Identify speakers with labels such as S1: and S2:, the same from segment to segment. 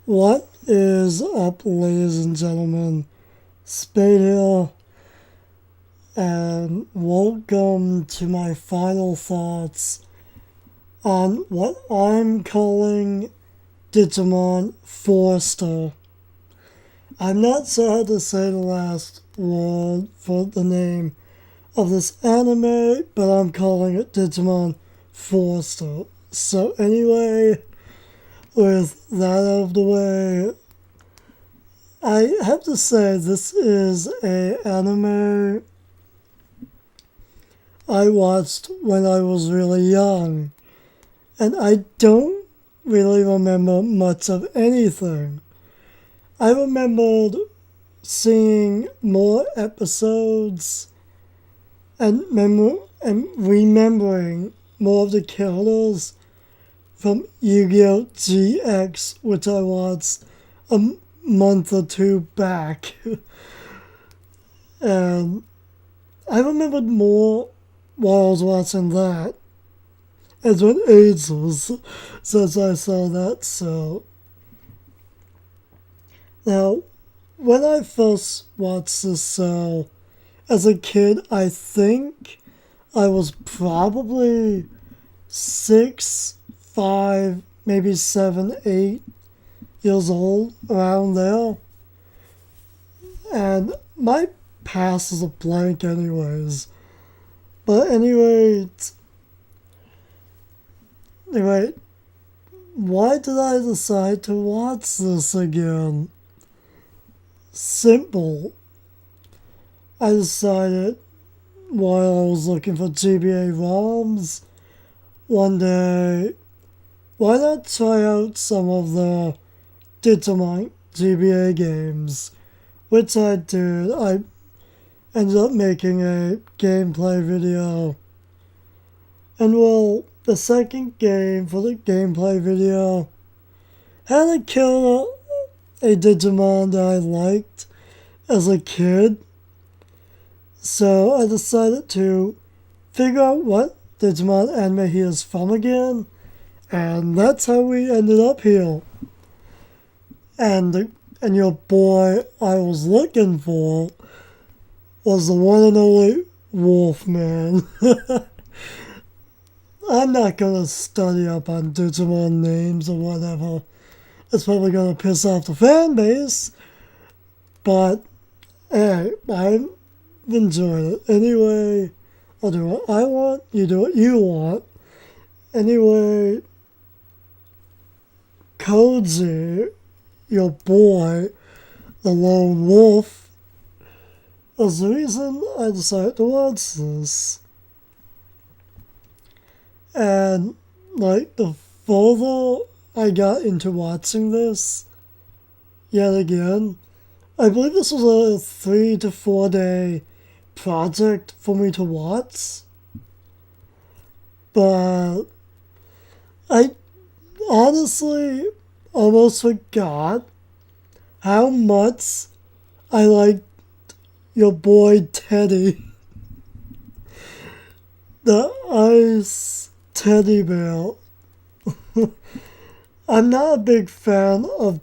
S1: What is up, ladies and gentlemen? Spade here, and welcome to my final thoughts on what I'm calling Digimon 4-star. I'm not sure how to say the last word for the name of this anime, but I'm calling it Digimon 4-star. So anyway, with that out of the way, I have to say this is a anime I watched when I was really young, and I don't really remember much of anything. I remembered seeing more episodes and remembering more of the characters from Yu-Gi-Oh! GX, which I watched a month or two back. And I remembered more while I was watching that. It's been ages since I saw that, so. Now, when I first watched this show, as a kid, I think I was probably 6, 5, maybe 7, 8 years old, around there. And my past is a blank anyways. But anyway, why did I decide to watch this again? Simple. I decided while I was looking for GBA ROMs one day, why not try out some of the Digimon GBA games? Which I did. I ended up making a gameplay video. And well, the second game for the gameplay video had a killer, a Digimon that I liked as a kid. So I decided to figure out what Digimon anime he is from again. And that's how we ended up here. And your boy I was looking for was the one and only Wolfman. I'm not gonna study up on Digimon names or whatever. It's probably gonna piss off the fan base. But hey, I've enjoyed it. Anyway, I'll do what I want, you do what you want. Anyway, Koji, your boy, the lone wolf, was the reason I decided to watch this. And, the further I got into watching this, yet again, I believe this was a 3 to 4 day project for me to watch. But I honestly almost forgot how much I liked your boy Teddy. The ice teddy bear. I'm not a big fan of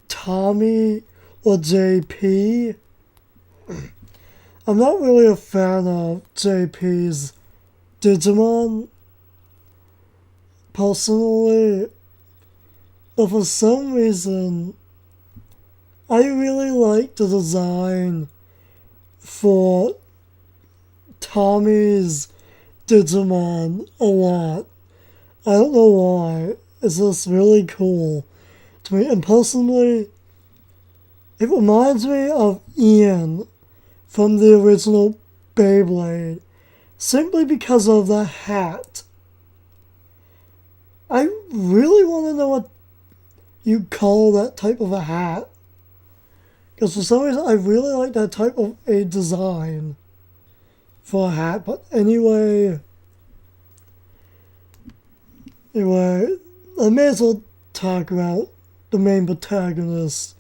S1: Tommy or JP. I'm not really a fan of JP's Digimon, personally. But for some reason, I really like the design for Tommy's Digimon a lot. I don't know why. It's just really cool to me. And personally, it reminds me of Ian from the original Beyblade, simply because of the hat. I really want to know what you call that type of a hat. Because for some reason, I really like that type of a design for a hat. But anyway, I may as well talk about the main protagonist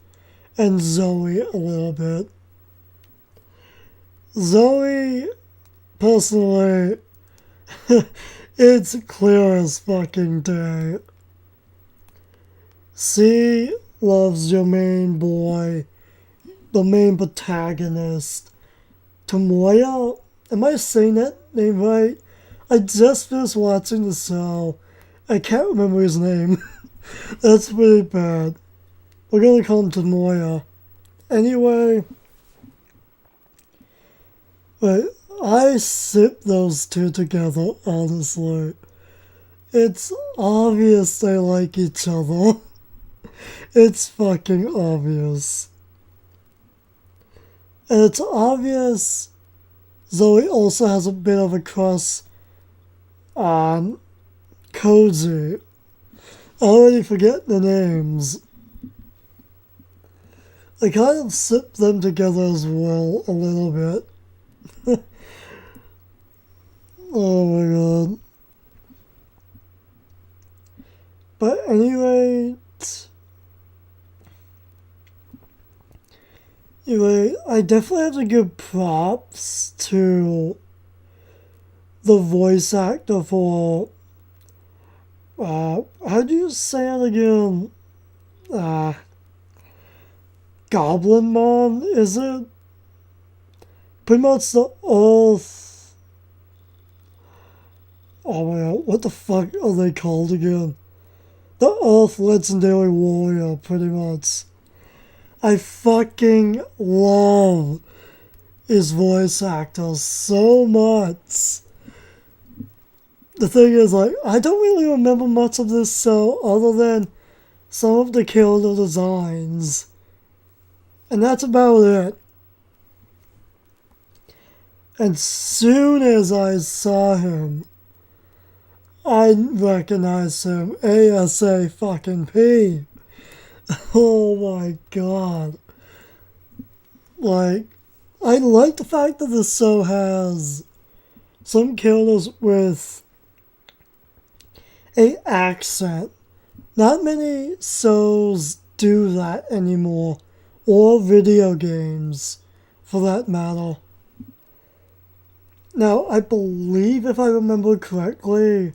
S1: and Zoe a little bit. Zoe, personally, it's clear as fucking day. She loves your main boy, the main protagonist, Tomoya. Am I saying that name right? I just finished watching the show. I can't remember his name. That's pretty bad. We're gonna call him Tomoya. Anyway, wait, I sip those two together, honestly. It's obvious they like each other. It's fucking obvious. And it's obvious Zoe also has a bit of a crush on Koji. I already forget the names. I kind of sip them together as well, a little bit. Oh my god. But anyway, I definitely have to give props to the voice actor for, how do you say it again? Goblinmon, is it? Pretty much the Earth. Oh my god, what the fuck are they called again? The Earth Legendary Warrior, pretty much. I fucking love his voice actor so much. The thing is, like, I don't really remember much of this show other than some of the character designs. And that's about it. And soon as I saw him, I recognized him ASA fucking P. Oh my god. Like, I like the fact that this show has some characters with a accent. Not many shows do that anymore, or video games, for that matter. Now, I believe, if I remember correctly,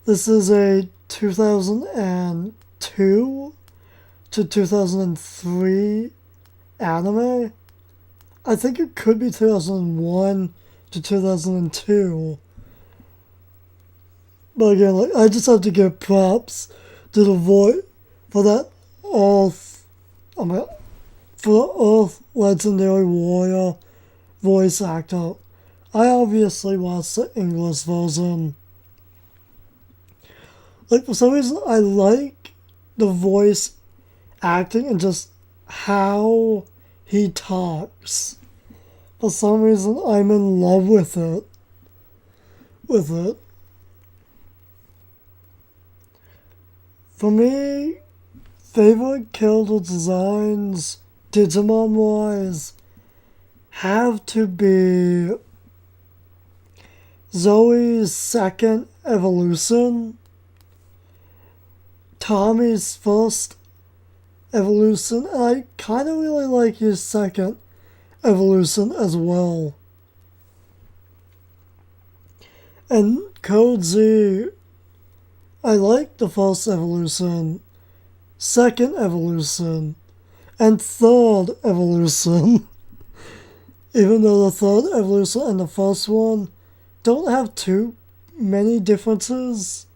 S1: this is a 2002 to 2003 anime. I think it could be 2001 to 2002. But again, like, I just have to give props to the voice for that Earth, for the Earth Legendary Warrior voice actor. I obviously watched the English version. Like, for some reason, I like the voice acting and just how he talks. For some reason, I'm in love with it. For me, favorite character designs, Digimon-wise, have to be Zoe's second evolution, Tommy's first evolution, and I kind of really like his second evolution as well. And Koji, I like the first evolution, second evolution, and third evolution. Even though the third evolution and the first one don't have too many differences.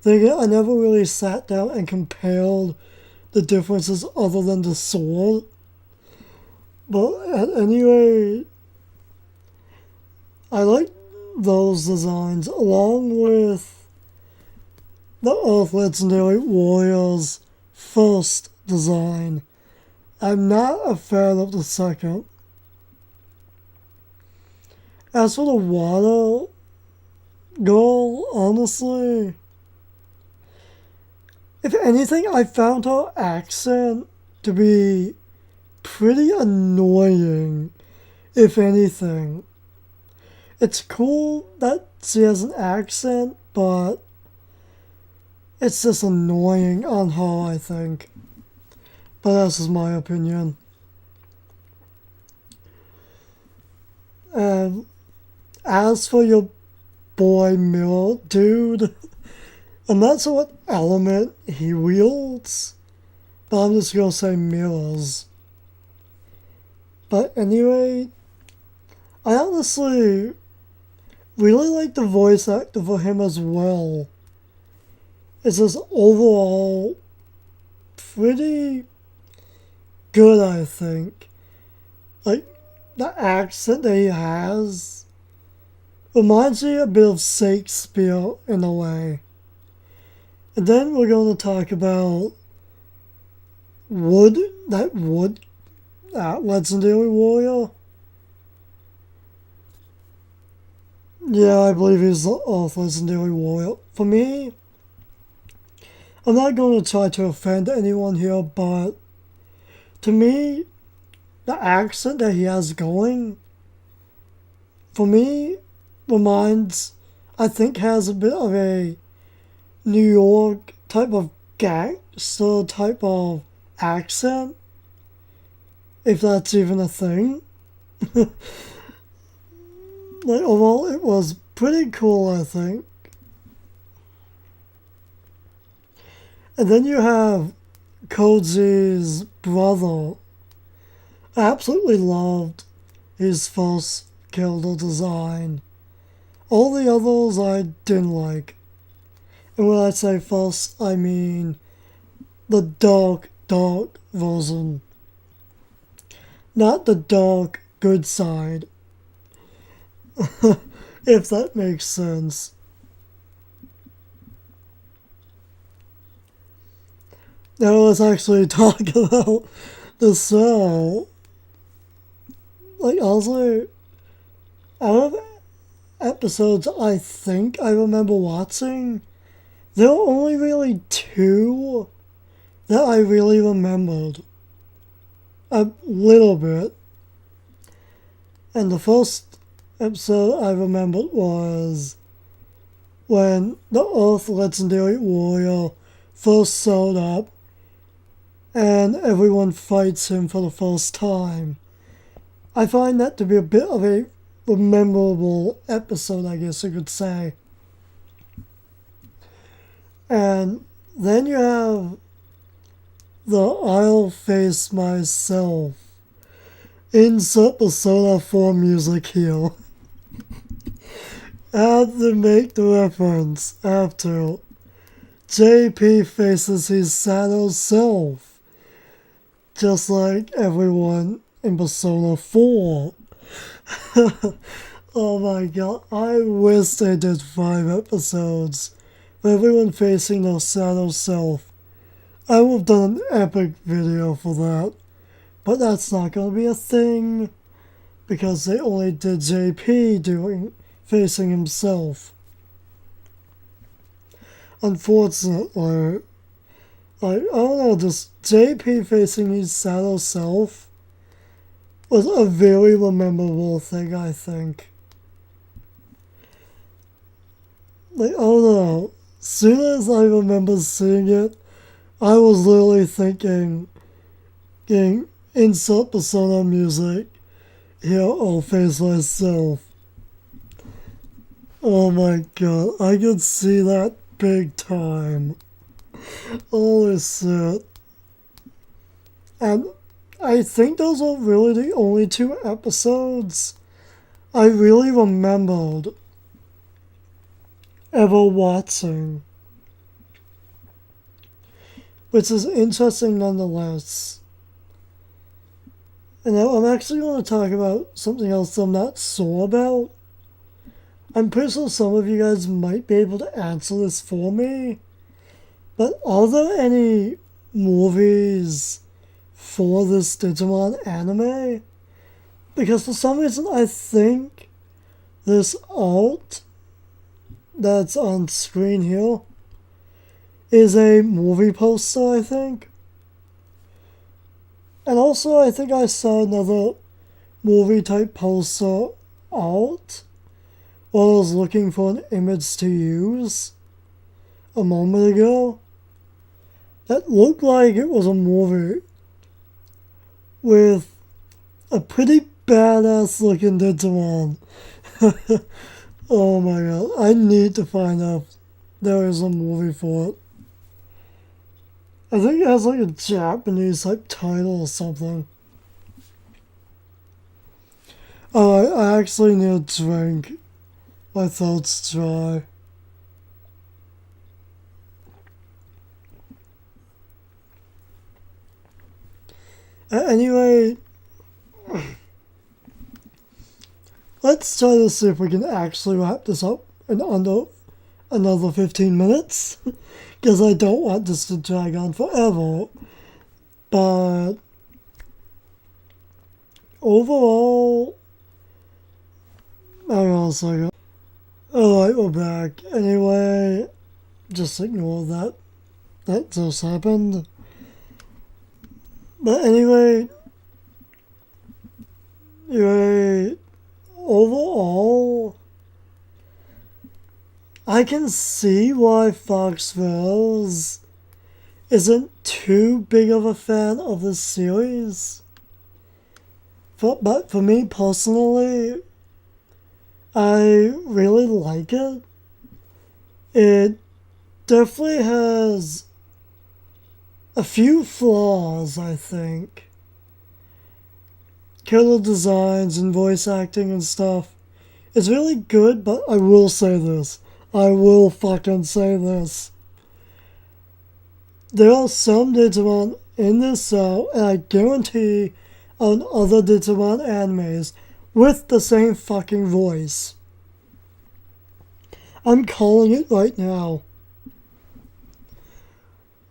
S1: Then again, I never really sat down and compared the differences other than the sword. But at any rate, I like those designs along with the Earth Legendary Warrior's first design. I'm not a fan of the second. As for the water girl, honestly, if anything, I found her accent to be pretty annoying, if anything. It's cool that she has an accent, but it's just annoying on her, I think. But that's just my opinion. And as for your boy Mirror Dude, I'm not sure what element he wields, but I'm just gonna say mirrors. But anyway, I honestly really like the voice actor for him as well. It's just overall pretty good, I think. Like, the accent that he has reminds me a bit of Shakespeare in a way. And then we're going to talk about Wood, Legendary Warrior. Yeah, I believe he's the Legendary Warrior. For me, I'm not going to try to offend anyone here, but to me, the accent that he has going, for me, I think has a bit of a New York type of gangster type of accent, if that's even a thing. Like, overall, it was pretty cool, I think. And then you have Koji's brother. I absolutely loved his first character design. All the others I didn't like. And when I say first, I mean the dark version. Not the dark good side. If that makes sense. Now let's actually talk about the show. Like, also, out of episodes I think I remember watching, there were only really 2 that I really remembered. A little bit. And the first episode I remembered was when the Earth Legendary Warrior first showed up and everyone fights him for the first time. I find that to be a bit of a memorable episode, I guess you could say. And then you have the I'll Face Myself. Insert Persona 4 music here. I have to make the reference after JP faces his shadow self, just like everyone in Persona 4. Oh my god, I wish they did 5 episodes with everyone facing their shadow self. I would have done an epic video for that, but that's not going to be a thing because they only did JP facing himself. Unfortunately, I don't know, just JP facing his shadow self was a very memorable thing, I think. Like, I don't know, as soon as I remember seeing it, I was literally thinking, insert Persona music, here I'll face myself. Oh my god, I can see that big time. Holy shit. And I think those are really the only 2 episodes I really remembered ever watching. Which is interesting nonetheless. And now I'm actually going to talk about something else I'm not sure about. I'm pretty sure some of you guys might be able to answer this for me. But are there any movies for this Digimon anime? Because for some reason I think this art that's on screen here is a movie poster, I think. And also I think I saw another movie type poster art while I was looking for an image to use a moment ago. That looked like it was a movie with a pretty badass looking Digimon. Oh my god, I need to find out if there is a movie for it. I think it has like a Japanese like title or something. Oh, I actually need a drink. My throat's dry. Anyway, let's try to see if we can actually wrap this up in under another 15 minutes. Because I don't want this to drag on forever. But overall, hang on a second. Alright, we're back. Anyway, just ignore that. That just happened. But anyway, overall, I can see why Fox Rose isn't too big of a fan of this series. But for me personally, I really like it. It definitely has a few flaws, I think. Killer designs and voice acting and stuff. It's really good, but I will say this. I will fucking say this. There are some Digimon in this show, and I guarantee on other Digimon animes, with the same fucking voice. I'm calling it right now.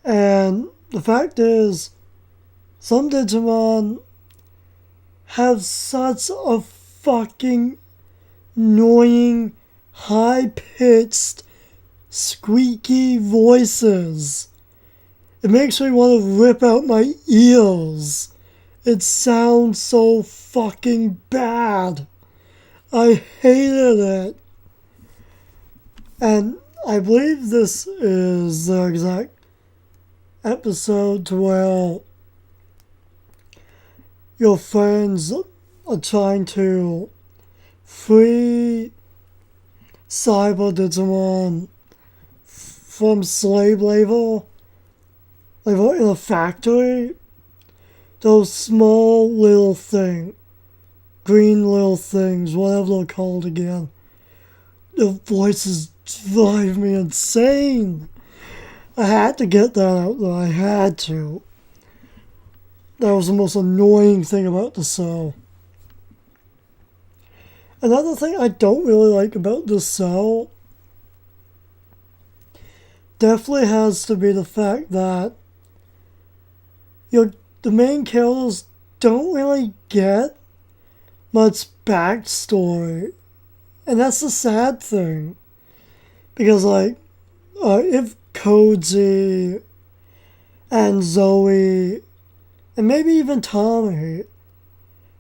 S1: And the fact is, some Digimon have such a fucking annoying, high-pitched, squeaky voices. It makes me want to rip out my ears. It sounds so fucking bad. I hated it. And I believe this is the exact episode to where your friends are trying to free Cyber Digimon from slave labor in a factory. Those small little green little things, whatever they're called again. The voices drive me insane. I had to get that out there. I had to. That was the most annoying thing about the show. Another thing I don't really like about this show definitely has to be the fact that the main characters don't really get much backstory. And that's the sad thing. Because, if Koji and Zoe, and maybe even Tommy,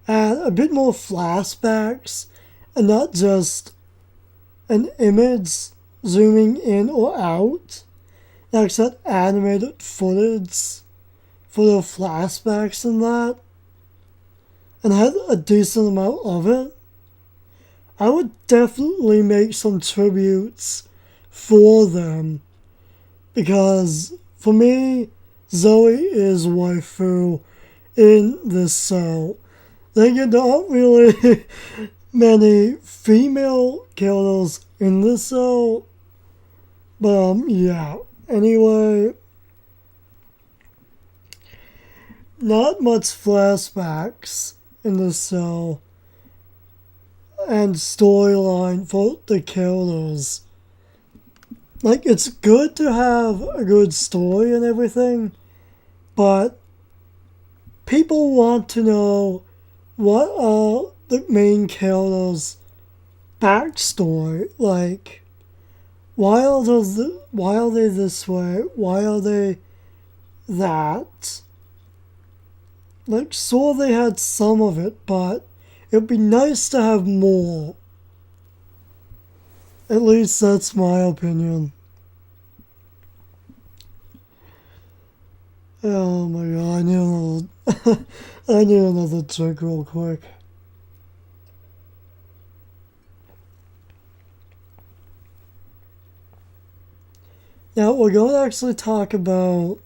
S1: had a bit more flashbacks, and not just an image zooming in or out, like that animated footage for the flashbacks and that, and had a decent amount of it, I would definitely make some tributes for them. Because, for me, Zoe is waifu in this show. There are not really many female characters in this show. But, yeah. Anyway, not much flashbacks in this show. And storyline for the characters. It's good to have a good story and everything, but people want to know what are the main characters' backstory. Why are they this way? Why are they that? Sure, they had some of it, but it'd be nice to have more. At least that's my opinion. Oh my god, I need another drink real quick. Now we're going to actually talk about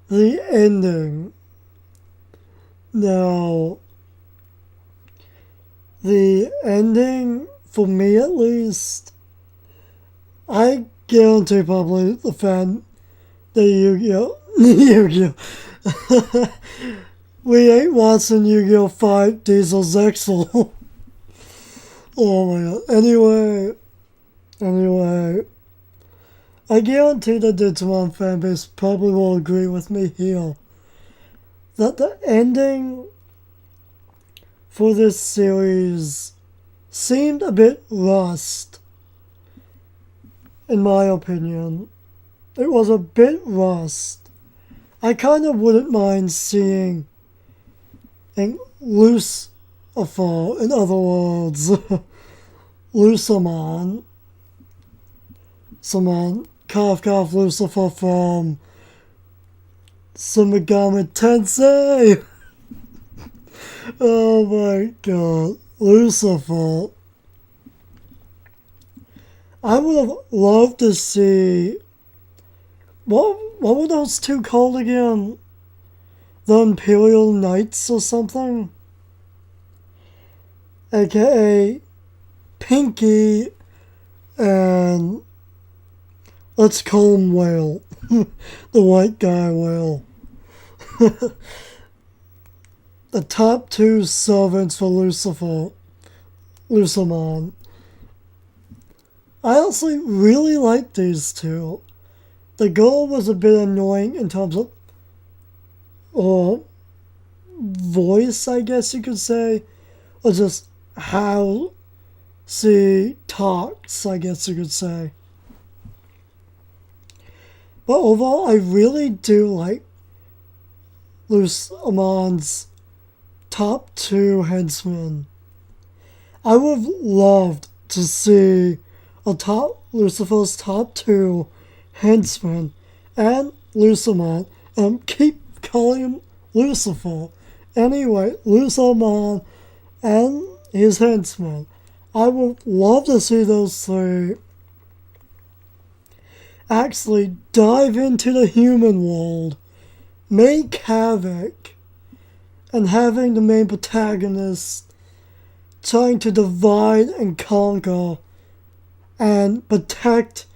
S1: the ending. Now, the ending, for me at least, I guarantee probably the fan that Yu-Gi-Oh! Yu-Gi-Oh! We ain't watching Yu-Gi-Oh! Fight Diesel Zexel. Oh my god. Anyway, I guarantee the Digimon fanbase probably will agree with me here that the ending for this series seemed a bit rushed, in my opinion. It was a bit rushed. I kind of wouldn't mind seeing a loose affair, in other words, Lusamon, cough Lucifer from Sumigami Tensei. Oh my god, Lucifer. I would have loved to see, what were those two called again? The Imperial Knights or something? AKA Pinky and let's call him Whale. The white guy Whale. The top two servants for Lucamon. I honestly really like these two. The girl was a bit annoying in terms of voice, I guess you could say, or just how she talks, I guess you could say. But overall, I really do like Lucamon's top two henchmen. I would have loved to see Lucifer's top two henchmen and Lucamon, and keep calling him Lucifer. Anyway, Lucamon and his henchmen. I would love to see those three actually dive into the human world, make havoc, and having the main protagonist trying to divide and conquer and protect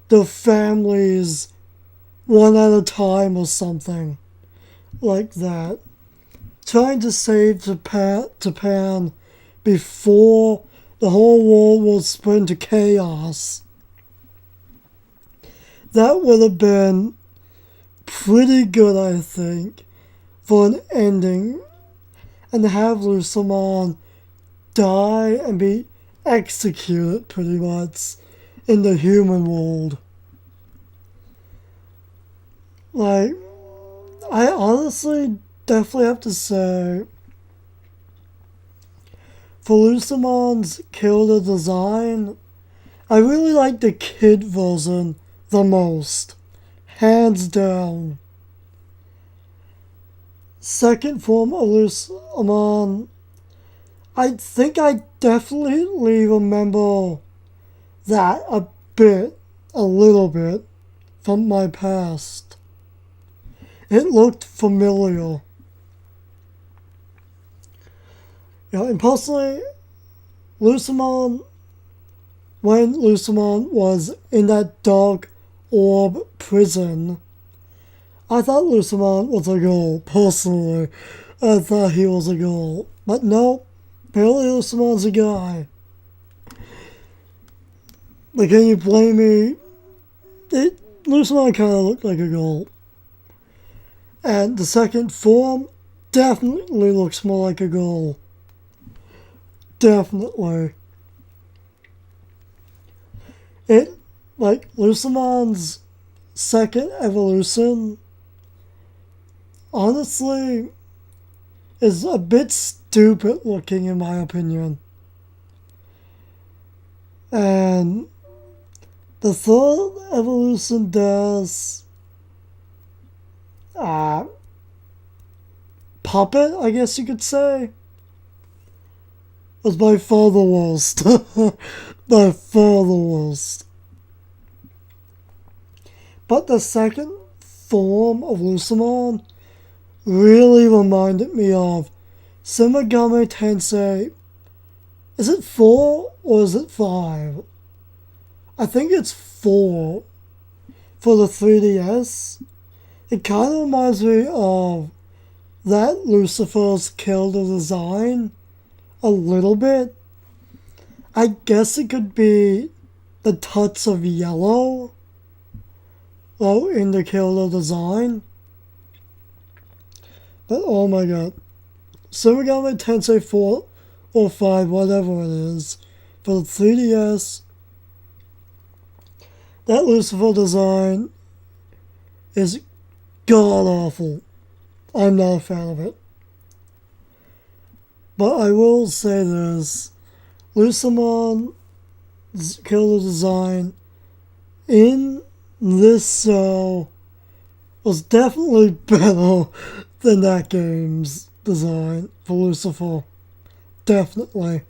S1: their families one at a time or something like that. Trying to save Japan before the whole world will split into chaos. That would have been pretty good, I think, for an ending, and have Lucamon die and be executed pretty much in the human world. Like, I honestly definitely have to say, for Lucamon's Kilda design, I really like the kid version the most. Hands down. Second form of Lucamon, I think I definitely remember that a little bit, from my past. It looked familiar. And personally, when Lucamon was in that dark orb prison, I thought Lucamon was a girl, personally. I thought he was a girl. But no, apparently Lucamon's a guy. But can you blame me? Lucamon kind of looked like a girl. And the second form definitely looks more like a girl. Definitely. Lucamon's second evolution, honestly, is a bit stupid looking in my opinion. And the third evolution does puppet, I guess you could say, was by far the worst. By far the worst. But the second, form of Lucemon really reminded me of Shin Megami Tensei. Is it 4 or is it 5? I think it's 4 for the 3DS. It kind of reminds me of that Lucifer's Killer design a little bit. I guess it could be the touch of yellow in the Killer design. But oh my god. Shin Megami Tensei 4 or 5, whatever it is, for the 3DS, that Lucifer design is god-awful. I'm not a fan of it. But I will say this. Lucimon's killer design in this show was definitely better than that game's design for Lucifer. Definitely.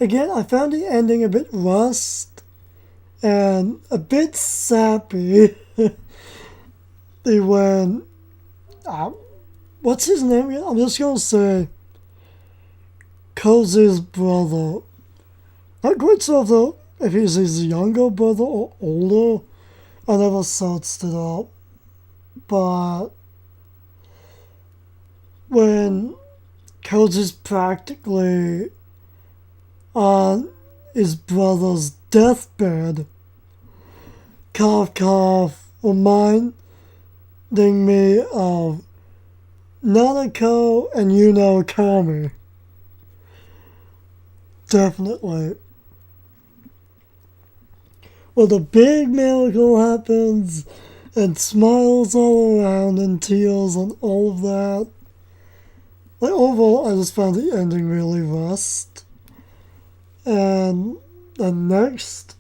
S1: Again, I found the ending a bit rushed and a bit sappy. When what's his name again? I'm just gonna say Cozy's brother. Not quite sure though if he's his younger brother or older. I never searched it up. But when Cozy's practically on his brother's deathbed, cough cough, reminding me of Nanako and Kami. Definitely. Well, the big miracle happens and smiles all around and tears and all of that. Like, overall, I just found the ending really rushed. And the next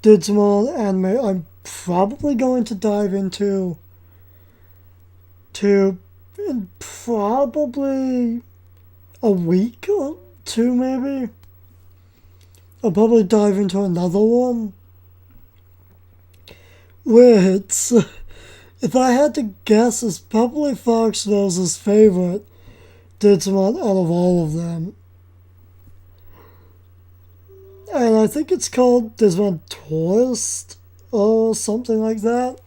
S1: Digimon anime I'm probably going to dive into in probably a week or two, maybe. I'll probably dive into another one. Which, if I had to guess, is probably Fox Rose's favorite Digimon out of all of them. And I think it's called Digimon Tourist or something like that.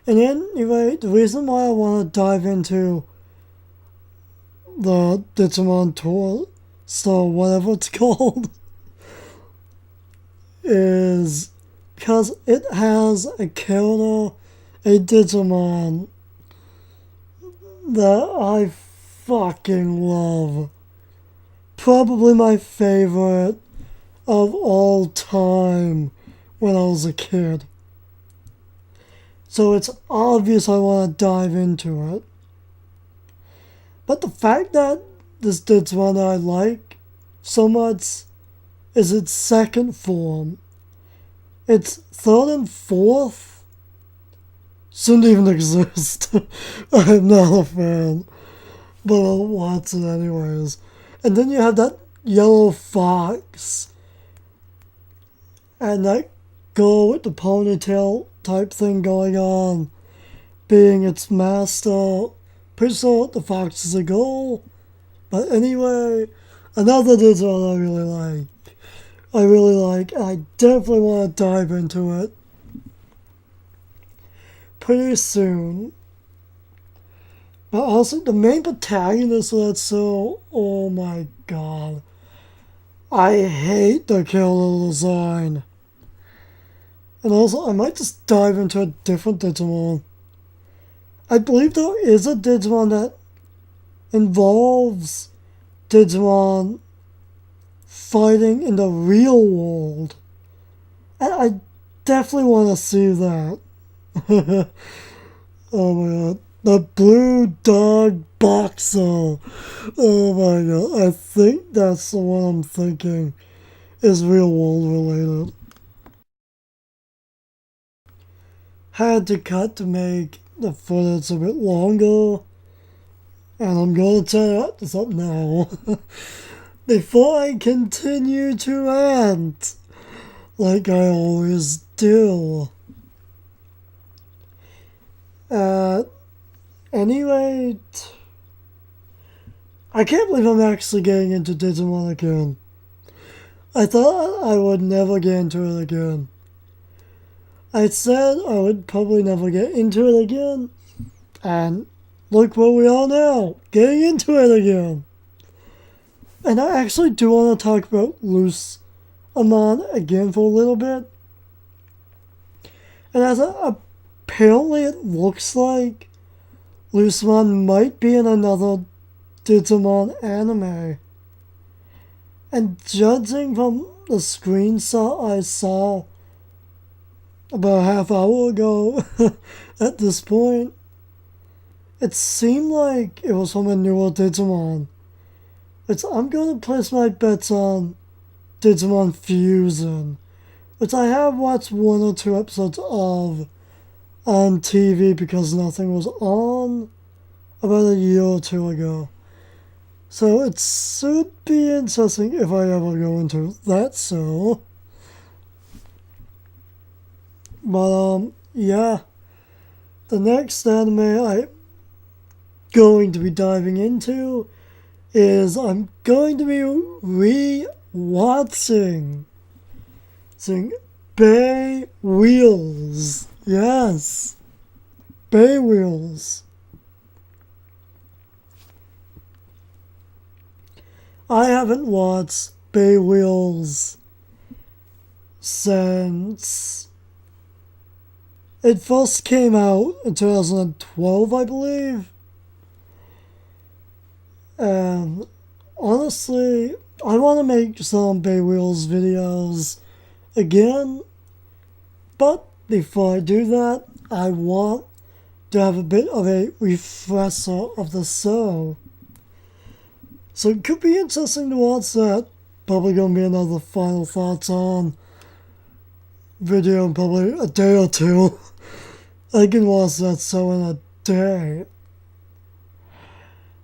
S1: And anyway, the reason why I want to dive into the Digimon Tourist or whatever it's called is because it has a character, a Digimon that I fucking love. Probably my favorite of all time when I was a kid. So it's obvious I want to dive into it. But the fact that this Digimon I like so much is its second form. Its third and fourth shouldn't even exist. I'm not a fan. But I'll watch it anyways. And then you have that yellow fox. And that girl with the ponytail type thing going on. Being its master. Pretty sure the fox is a girl. But anyway, another Digimon I really like. I definitely want to dive into it pretty soon. But also, the main protagonist of that show, oh my god. I hate the killer design. And also, I might just dive into a different Digimon. I believe there is a Digimon that involves Digimon fighting in the real world. And I definitely want to see that. Oh my god. The Blue Dog Boxer. Oh my god. I think that's the one I'm thinking is real world related. Had to cut to make the footage a bit longer. And I'm going to tell you something now. Before I continue to rant like I always do. At any rate, I can't believe I'm actually getting into Digimon again. I thought I would never get into it again. I said I would probably never get into it again, and look where we are now, getting into it again. And I actually do want to talk about Loose Amon again for a little bit. And apparently it looks like Loose Amon might be in another Digimon anime. And judging from the screenshot I saw about a half hour ago at this point, it seemed like it was from a newer Digimon. I'm going to place my bets on Digimon Fusion, which I have watched one or two episodes of on TV because nothing was on about a year or two ago. So it should be interesting if I ever go into that show. But yeah. The next anime I'm going to be diving into is I'm going to be re-watching Bay Wheels. Yes. Bay Wheels. I haven't watched Bay Wheels since it first came out in 2012, I believe. And honestly, I want to make some Bay Wheels videos again. But before I do that, I want to have a bit of a refresher of the show. So it could be interesting to watch that. Probably going to be another final thoughts on video in probably a day or two. I can watch that show in a day.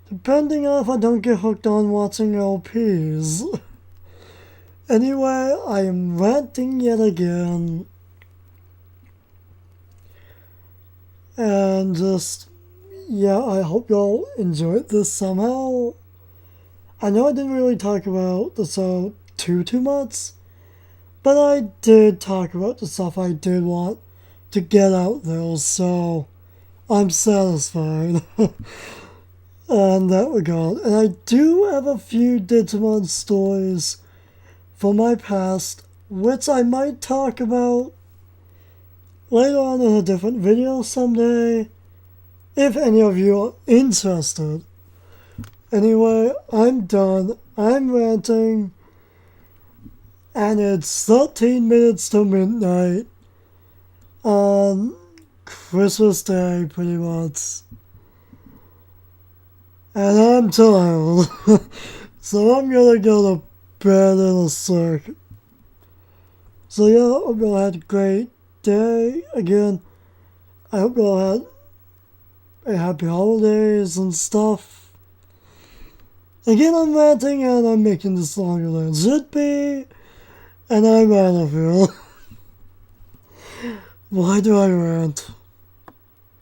S1: Depending on if I don't get hooked on watching LPs. Anyway, I am ranting yet again. And I hope y'all enjoyed this somehow. I know I didn't really talk about the show too much, but I did talk about the stuff I did want to get out there, so I'm satisfied in that regard. And I do have a few Digimon stories from my past, which I might talk about later on in a different video someday, if any of you are interested. Anyway, I'm done. I'm ranting. And it's 13 minutes to midnight on Christmas Day, pretty much. And I'm tired. So I'm gonna go to bed in a sec. So yeah, I hope y'all had a great day. Again, I hope y'all had a happy holidays and stuff. Again, I'm ranting and I'm making this longer than it should be. And I'm out of here. Why do I rant?